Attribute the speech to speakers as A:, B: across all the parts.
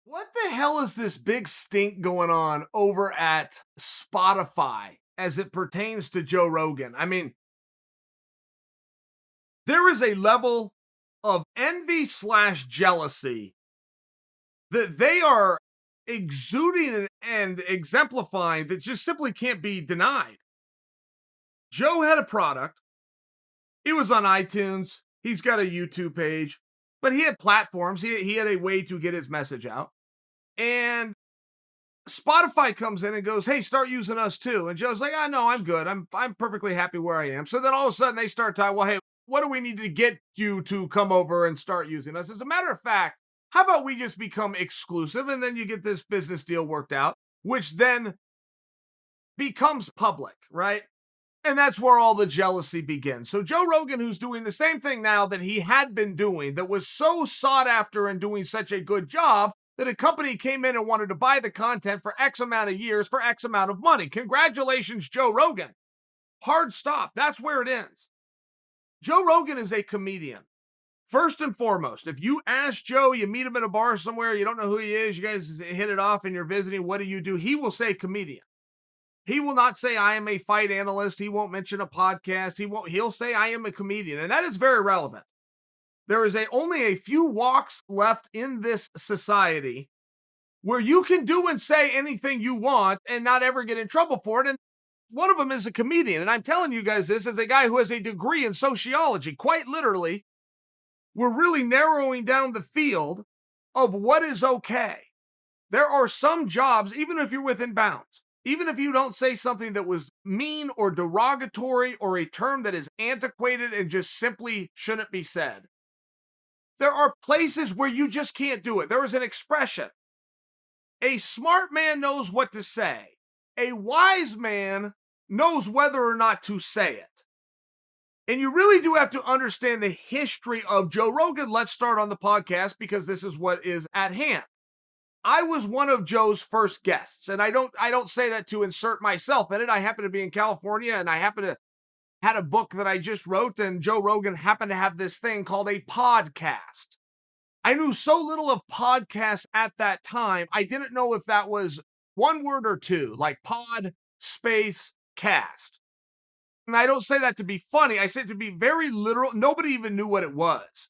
A: What the hell is this big stink going on over at Spotify as it pertains to Joe Rogan? I mean, there is a level of envy slash jealousy that they are exuding and exemplifying that just simply can't be denied. Joe had a product. It was on iTunes. He's got a YouTube page, but he had platforms. He had a way to get his message out. And Spotify comes in and goes, "Hey, start using us too." And Joe's like, "Ah, no, I'm good. I'm perfectly happy where I am." So then all of a sudden they start talking, "Well, hey, what do we need to get you to come over and start using us?" As a matter of fact, how about we just become exclusive and then you get this business deal worked out, which then becomes public, right? And that's where all the jealousy begins. So Joe Rogan, who's doing the same thing now that he had been doing, that was so sought after and doing such a good job that a company came in and wanted to buy the content for X amount of years for X amount of money. Congratulations, Joe Rogan. Hard stop. That's where it ends. Joe Rogan is a comedian. First and foremost, if you ask Joe, you meet him at a bar somewhere, you don't know who he is, you guys hit it off and you're visiting, what do? He will say comedian. He will not say I am a fight analyst. He won't mention a podcast. He'll say I am a comedian. And that is very relevant. There is only a few walks left in this society where you can do and say anything you want and not ever get in trouble for it. And one of them is a comedian. And I'm telling you guys this as a guy who has a degree in sociology. Quite literally, we're really narrowing down the field of what is okay. There are some jobs, even if you're within bounds, even if you don't say something that was mean or derogatory or a term that is antiquated and just simply shouldn't be said, there are places where you just can't do it. There is an expression. A smart man knows what to say. A wise man knows whether or not to say it. And you really do have to understand the history of Joe Rogan. Let's start on the podcast because this is what is at hand. I was one of Joe's first guests, and I don't say that to insert myself in it. I happen to be in California, and I happen to had a book that I just wrote, and Joe Rogan happened to have this thing called a podcast. I knew so little of podcasts at that time. I didn't know if that was one word or two, like pod space cast. And I don't say that to be funny. I say it to be very literal. Nobody even knew what it was.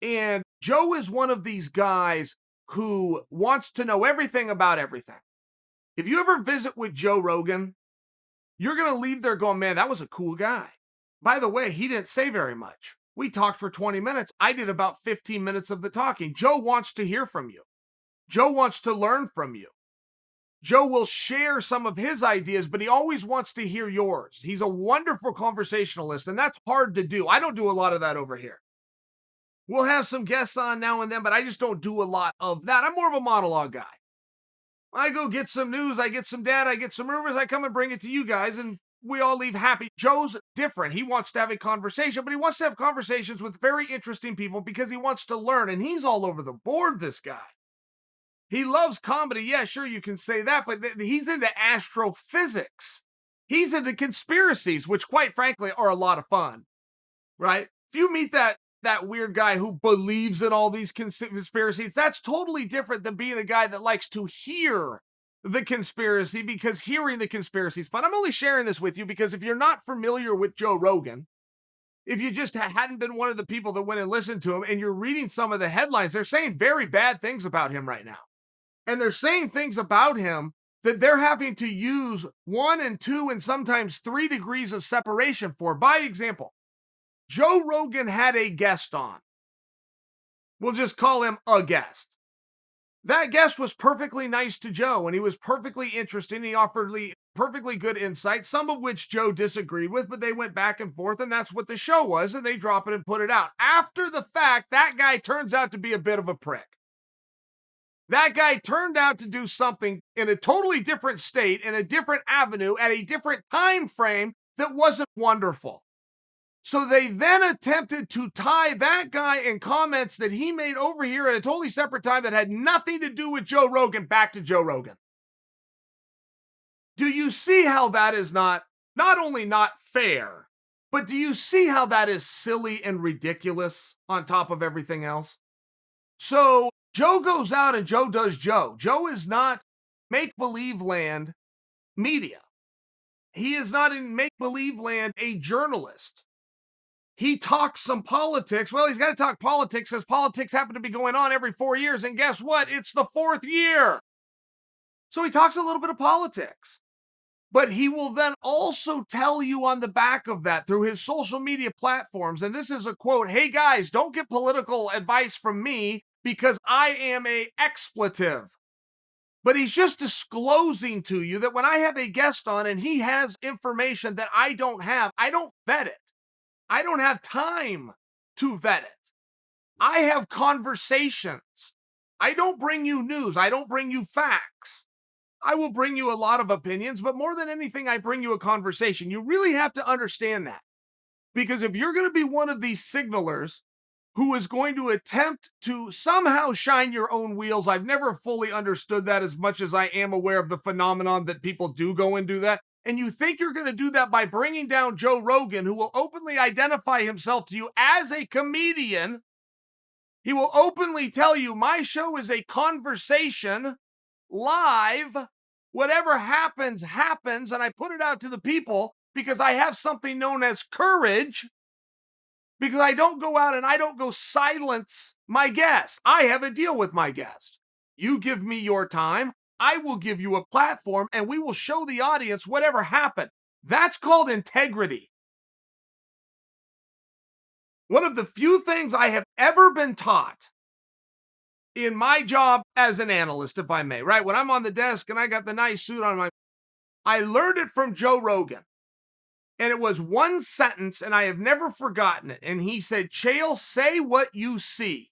A: And Joe is one of these guys who wants to know everything about everything. If you ever visit with Joe Rogan, you're going to leave there going, man, that was a cool guy. By the way, he didn't say very much. We talked for 20 minutes. I did about 15 minutes of the talking. Joe wants to hear from you. Joe wants to learn from you. Joe will share some of his ideas, but he always wants to hear yours. He's a wonderful conversationalist, and that's hard to do. I don't do a lot of that over here. We'll have some guests on now and then, but I just don't do a lot of that. I'm more of a monologue guy. I go get some news, I get some data, I get some rumors, I come and bring it to you guys, and we all leave happy. Joe's different. He wants to have a conversation, but he wants to have conversations with very interesting people because he wants to learn, and he's all over the board, this guy. He loves comedy. Yeah, sure, you can say that, but he's into astrophysics. He's into conspiracies, which quite frankly are a lot of fun, right? If you meet that weird guy who believes in all these conspiracies, that's totally different than being a guy that likes to hear the conspiracy because hearing the conspiracy is fun. I'm only sharing this with you because if you're not familiar with Joe Rogan, if you just hadn't been one of the people that went and listened to him and you're reading some of the headlines, they're saying very bad things about him right now. And they're saying things about him that they're having to use 1 and 2 and sometimes 3 degrees of separation for. By example, Joe Rogan had a guest on. We'll just call him a guest. That guest was perfectly nice to Joe, and he was perfectly interesting. He offered perfectly good insight, some of which Joe disagreed with, but they went back and forth, and that's what the show was, and they drop it and put it out. After the fact, that guy turns out to be a bit of a prick. That guy turned out to do something in a totally different state, in a different avenue, at a different time frame that wasn't wonderful. So they then attempted to tie that guy and comments that he made over here at a totally separate time that had nothing to do with Joe Rogan back to Joe Rogan. Do you see how that is not only not fair, but do you see how that is silly and ridiculous on top of everything else? So Joe goes out and Joe does Joe. Joe is not make-believe land media. He is not in make-believe land a journalist. He talks some politics. Well, he's got to talk politics because politics happen to be going on every 4 years. And guess what? It's the 4th year. So he talks a little bit of politics. But he will then also tell you on the back of that through his social media platforms, and this is a quote, "Hey guys, don't get political advice from me because I am a expletive." But he's just disclosing to you that when I have a guest on and he has information that I don't have, I don't vet it. I don't have time to vet it. I have conversations. I don't bring you news. I don't bring you facts. I will bring you a lot of opinions, but more than anything, I bring you a conversation. You really have to understand that. Because if you're going to be one of these signalers who is going to attempt to somehow shine your own wheels, I've never fully understood that as much as I am aware of the phenomenon that people do go and do that. And you think you're going to do that by bringing down Joe Rogan, who will openly identify himself to you as a comedian. He will openly tell you, my show is a conversation live. Whatever happens, happens, and I put it out to the people because I have something known as courage, because I don't go out and I don't go silence my guests. I have a deal with my guests. You give me your time, I will give you a platform, and we will show the audience whatever happened. That's called integrity. One of the few things I have ever been taught in my job as an analyst, if I may, right? When I'm on the desk and I got the nice suit on, I learned it from Joe Rogan. And it was one sentence, and I have never forgotten it. And he said, Chael, say what you see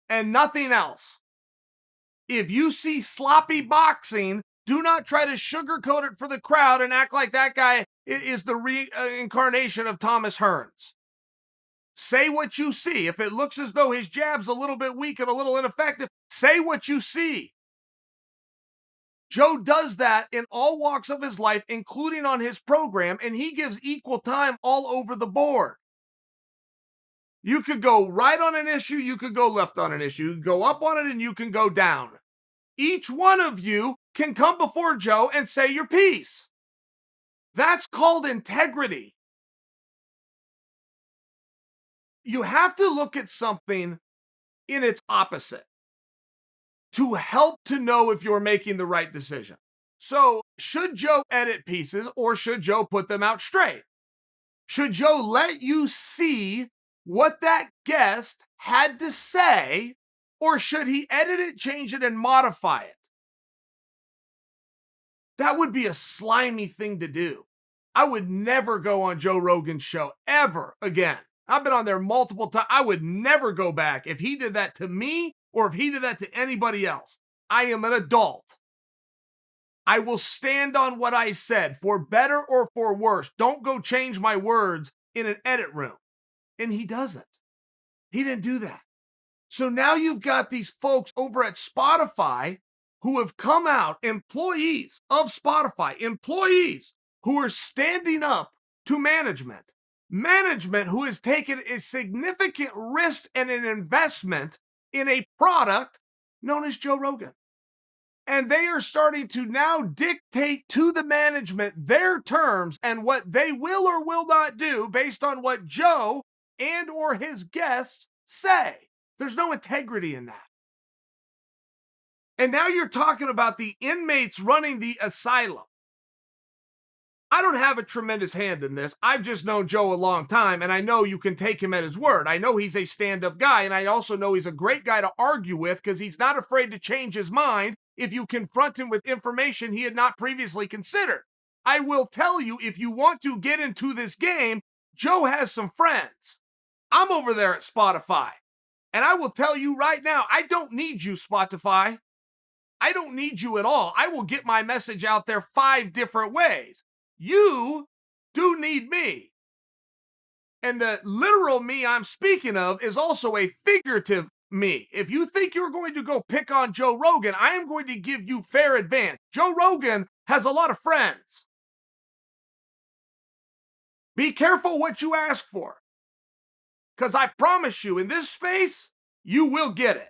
A: and nothing else. If you see sloppy boxing, do not try to sugarcoat it for the crowd and act like that guy is the reincarnation of Thomas Hearns. Say what you see. If it looks as though his jab's a little bit weak and a little ineffective, say what you see. Joe does that in all walks of his life, including on his program, and he gives equal time all over the board. You could go right on an issue, you could go left on an issue, you can go up on it, and you can go down. Each one of you can come before Joe and say your piece. That's called integrity. You have to look at something in its opposite to help to know if you're making the right decision. So, should Joe edit pieces or should Joe put them out straight? Should Joe let you see what that guest had to say, or should he edit it, change it, and modify it? That would be a slimy thing to do. I would never go on Joe Rogan's show ever again. I've been on there multiple times. I would never go back if he did that to me or if he did that to anybody else. I am an adult. I will stand on what I said, for better or for worse. Don't go change my words in an edit room. And he doesn't. He didn't do that. So now you've got these folks over at Spotify who have come out, employees of Spotify, employees who are standing up to management. Management who has taken a significant risk and an investment in a product known as Joe Rogan. And they are starting to now dictate to the management their terms and what they will or will not do based on what Joe and or his guests say. There's no integrity in that. And now you're talking about the inmates running the asylum. I don't have a tremendous hand in this. I've just known Joe a long time, and I know you can take him at his word. I know he's a stand-up guy, and I also know he's a great guy to argue with because he's not afraid to change his mind if you confront him with information he had not previously considered. I will tell you, if you want to get into this game, Joe has some friends. I'm over there at Spotify, and I will tell you right now, I don't need you, Spotify. I don't need you at all. I will get my message out there 5 different ways. You do need me. And the literal me I'm speaking of is also a figurative me. If you think you're going to go pick on Joe Rogan, I am going to give you fair advance. Joe Rogan has a lot of friends. Be careful what you ask for. Because I promise you, in this space, you will get it.